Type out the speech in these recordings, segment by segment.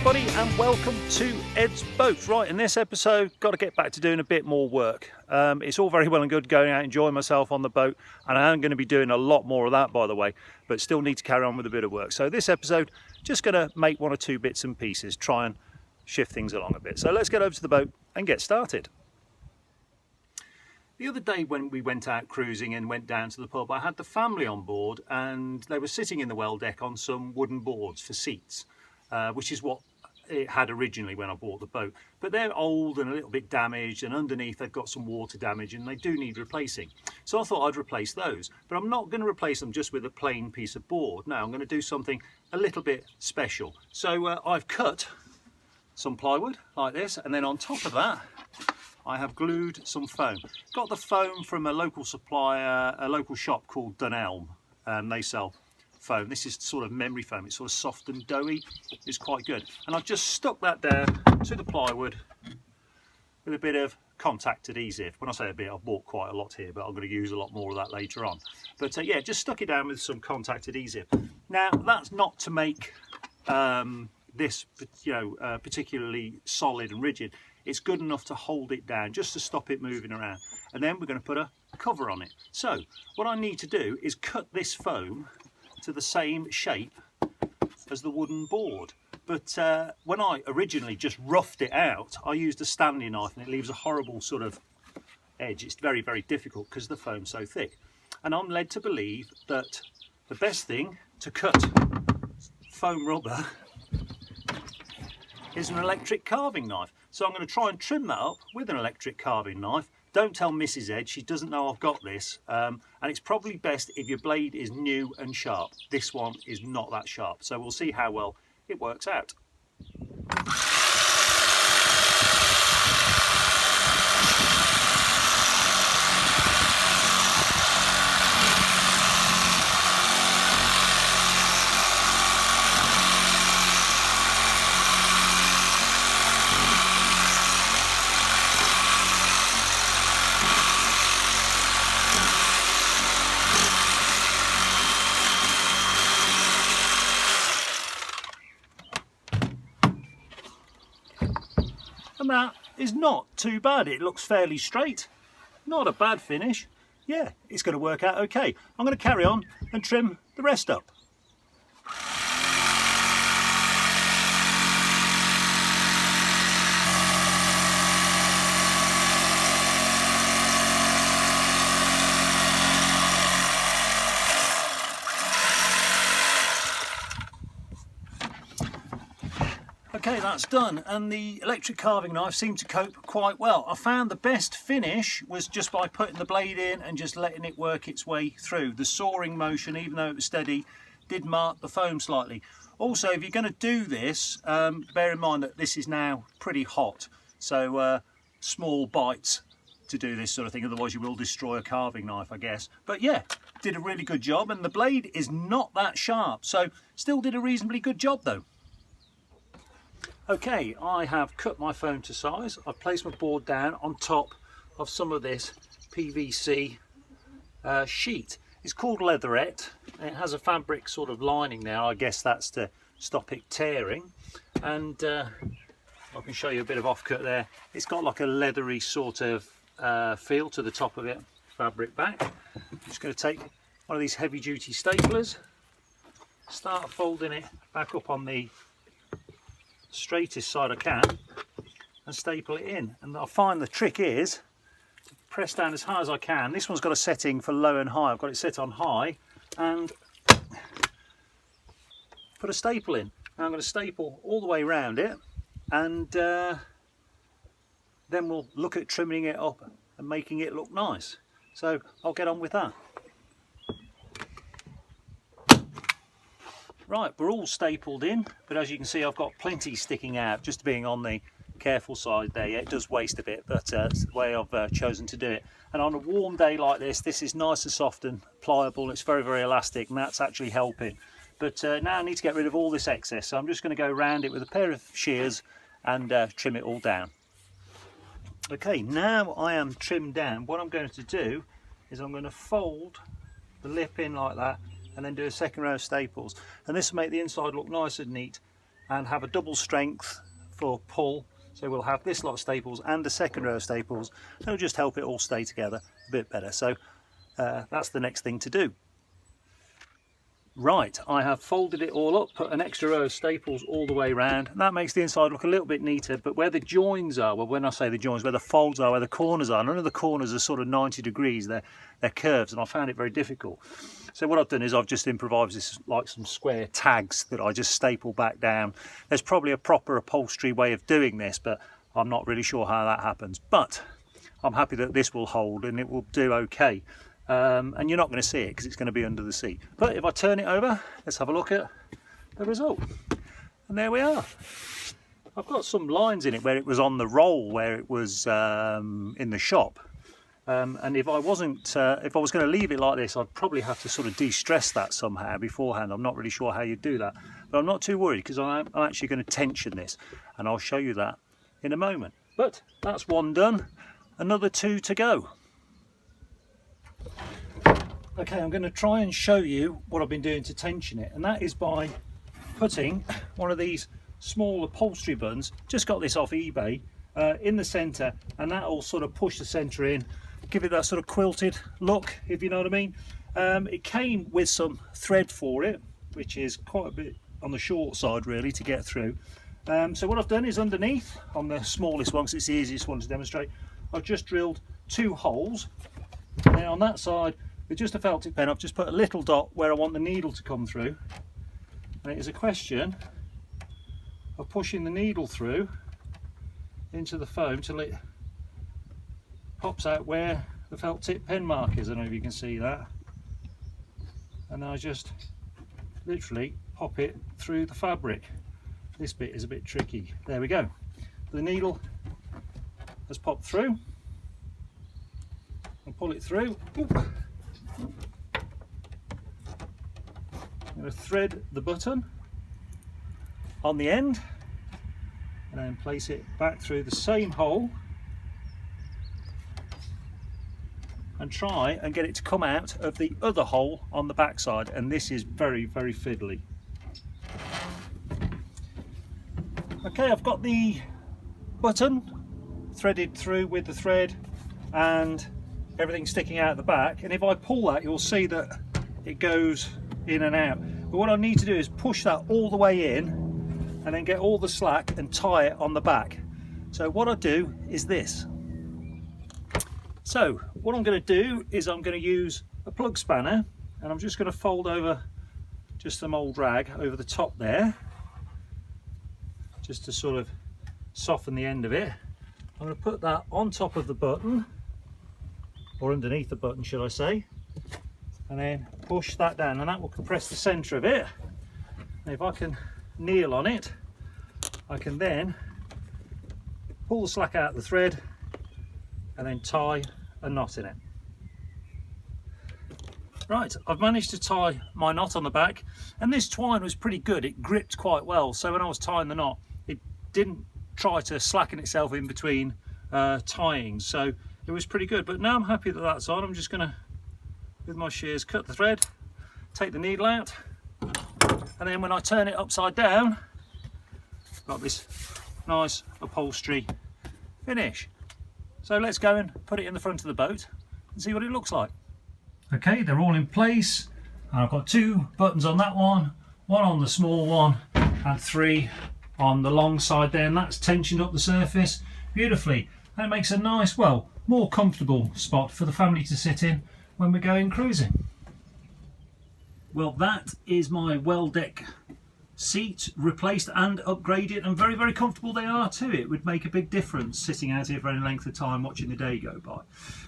everybody and welcome to Ed's Boat. Right, in this episode, got to get back to doing a bit more work. It's all very well and good going out enjoying myself on the boat, and I am going to be doing a lot more of that, by the way, but still need to carry on with a bit of work. So this episode, just going to make one or two bits and pieces, try and shift things along a bit. So let's get over to the boat and get started. The other day when we went out cruising and went down to the pub, I had the family on board and they were sitting in the well deck on some wooden boards for seats, which is what it had originally when I bought the boat. But they're old and a little bit damaged, and underneath they've got some water damage and they do need replacing. So I thought I'd replace those, but I'm not going to replace them just with a plain piece of board. No, I'm going to do something a little bit special. So I've cut some plywood like this, and then on top of that I have glued some foam. Got the foam from a local supplier, a local shop called Dunelm. They sell foam. This is sort of memory foam. It's sort of soft and doughy. It's quite good. And I've just stuck that down to the plywood with a bit of contact adhesive. When I say a bit, I've bought quite a lot here, but I'm going to use a lot more of that later on. But yeah, just stuck it down with some contact adhesive. Now, that's not to make this, particularly solid and rigid. It's good enough to hold it down, just to stop it moving around. And then we're going to put a cover on it. So what I need to do is cut this foam to the same shape as the wooden board. But when I originally just roughed it out, I used a Stanley knife, and it leaves a horrible sort of edge. It's very, very difficult because the foam's so thick. And I'm led to believe that the best thing to cut foam rubber is an electric carving knife. So I'm going to try and trim that up with an electric carving knife. Don't tell Mrs. Ed, she doesn't know I've got this. And it's probably best if your blade is new and sharp. This one is not that sharp, so we'll see how well it works out. And that is not too bad. It looks fairly straight. Not a bad finish. Yeah, it's going to work out okay. I'm going to carry on and trim the rest up. Okay, that's done, and the electric carving knife seemed to cope quite well. I found the best finish was just by putting the blade in and just letting it work its way through. The sawing motion, even though it was steady, did mark the foam slightly. Also, if you're going to do this, bear in mind that this is now pretty hot, so small bites to do this sort of thing, otherwise you will destroy a carving knife, I guess. But yeah, did a really good job, and the blade is not that sharp, so still did a reasonably good job though. Okay, I have cut my foam to size. I've placed my board down on top of some of this PVC sheet. It's called leatherette. It has a fabric sort of lining now. I guess that's to stop it tearing. And I can show you a bit of offcut there. It's got like a leathery sort of feel to the top of it, fabric back. I'm just going to take one of these heavy duty staplers, start folding it back up on the straightest side I can and staple it in. And I find the trick is to press down as high as I can. This one's got a setting for low and high. I've got it set on high, and put a staple in. Now I'm going to staple all the way around it, and then we'll look at trimming it up and making it look nice. So I'll get on with that. Right, we're all stapled in, but as you can see I've got plenty sticking out, just being on the careful side there. Yeah, it does waste a bit, but it's the way I've chosen to do it. And on a warm day like this is nice and soft and pliable. It's very, very elastic, and that's actually helping. But now I need to get rid of all this excess, so I'm just going to go around it with a pair of shears and trim it all down. Okay, now I am trimmed down. What I'm going to do is I'm going to fold the lip in like that, and then do a second row of staples, and this will make the inside look nice and neat and have a double strength for pull. So we'll have this lot of staples and a second row of staples. That'll just help it all stay together a bit better. So that's the next thing to do. Right, I have folded it all up, put an extra row of staples all the way around. That makes the inside look a little bit neater, but where the joins are, well, when I say the joins, where the folds are, where the corners are, none of the corners are sort of 90 degrees, they're curves, and I found it very difficult. So what I've done is I've just improvised this, like some square tags that I just staple back down. There's probably a proper upholstery way of doing this, but I'm not really sure how that happens. But I'm happy that this will hold and it will do okay. And you're not going to see it because it's going to be under the seat. But if I turn it over, let's have a look at the result. And there we are. I've got some lines in it where it was on the roll, where it was in the shop. And if I was going to leave it like this, I'd probably have to sort of de-stress that somehow beforehand. I'm not really sure how you do that, but I'm not too worried because I'm actually going to tension this, and I'll show you that in a moment. But that's one done, another two to go. Okay, I'm going to try and show you what I've been doing to tension it, and that is by putting one of these small upholstery buns, just got this off eBay, in the centre, and that will sort of push the centre in, give it that sort of quilted look, if you know what I mean. It came with some thread for it, which is quite a bit on the short side really to get through. So what I've done is underneath, on the smallest one, because it's the easiest one to demonstrate, I've just drilled 2 holes. Now on that side, with just a felt tip pen, I've just put a little dot where I want the needle to come through, and it is a question of pushing the needle through into the foam till it pops out where the felt tip pen mark is. I don't know if you can see that, and I just literally pop it through the fabric. This bit is a bit tricky. There we go. The needle has popped through. I'll pull it through. Oop. I'm going to thread the button on the end and then place it back through the same hole and try and get it to come out of the other hole on the back side, and this is very, very fiddly. Okay, I've got the button threaded through with the thread and everything sticking out the back, and if I pull that you'll see that it goes in and out, but what I need to do is push that all the way in and then get all the slack and tie it on the back. So what I do is this. So what I'm going to do is I'm going to use a plug spanner, and I'm just going to fold over just some old rag over the top there, just to sort of soften the end of it. I'm going to put that on top of the button, or underneath the button should I say, and then push that down, and that will compress the centre of it. And if I can kneel on it, I can then pull the slack out of the thread and then tie a knot in it. Right, I've managed to tie my knot on the back, and this twine was pretty good. It gripped quite well, so when I was tying the knot it didn't try to slacken itself in between tying, so it was pretty good. But now I'm happy that that's on. I'm just going to, with my shears, cut the thread, take the needle out, and then when I turn it upside down, I've got this nice upholstery finish. So let's go and put it in the front of the boat and see what it looks like. Okay, they're all in place, and I've got 2 buttons on that one on the small one, and 3 on the long side there, and that's tensioned up the surface beautifully, and it makes a nice, well, more comfortable spot for the family to sit in when we're going cruising. Well, that is my well deck seat replaced and upgraded, and very, very comfortable they are too. It would make a big difference sitting out here for any length of time watching the day go by.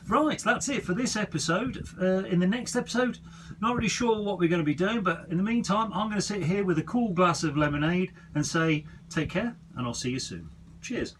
Right, that's it for this episode. In the next episode, not really sure what we're going to be doing, but in the meantime I'm going to sit here with a cool glass of lemonade and say take care, and I'll see you soon. Cheers.